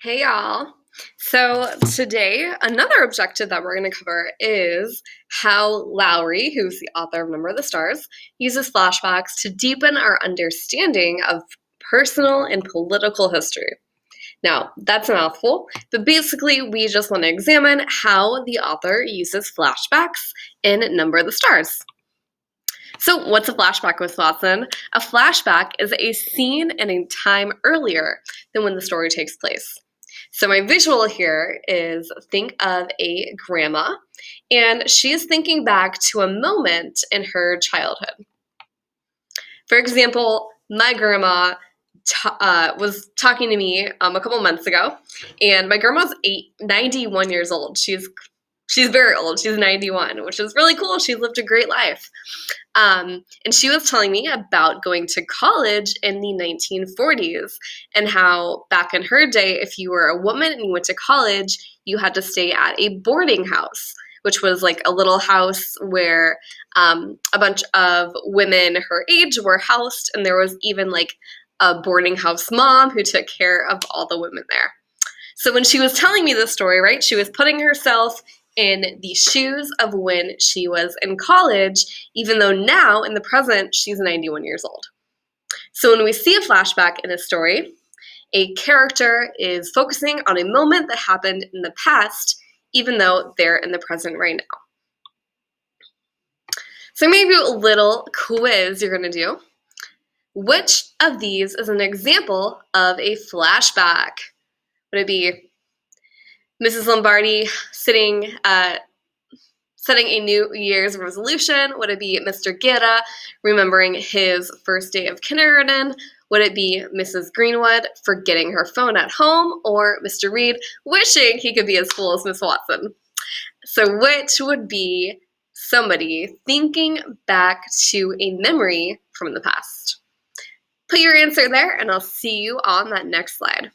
Hey y'all. So today, another objective that we're going to cover is how Lowry, who's the author of Number of the Stars, uses flashbacks to deepen our understanding of personal and political history. Now, that's a mouthful, but basically, we just want to examine how the author uses flashbacks in Number of the Stars. So, what's a flashback, Miss Watson? A flashback is a scene in a time earlier than when the story takes place. So my visual here is think of a grandma, and she is thinking back to a moment in her childhood. For example, my grandma was talking to me a couple months ago, and my grandma's 91 years old. She's very old. She's 91, which is really cool. She's lived a great life. And she was telling me about going to college in the 1940s and how back in her day, if you were a woman and you went to college, you had to stay at a boarding house, which was like a little house where a bunch of women her age were housed. And there was even like a boarding house mom who took care of all the women there. So when she was telling me this story, right, she was putting herself in the shoes of when she was in college, even though now in the present she's 91 years old. So when we see a flashback in a story, a character is focusing on a moment that happened in the past, even though they're in the present right now. So maybe a little quiz you're going to do. Which of these is an example of a flashback? Would it be Mrs. Lombardi setting a New Year's resolution? Would it be Mr. Guerra remembering his first day of kindergarten? Would it be Mrs. Greenwood forgetting her phone at home? Or Mr. Reed wishing he could be as cool as Miss Watson? So which would be somebody thinking back to a memory from the past? Put your answer there, and I'll see you on that next slide.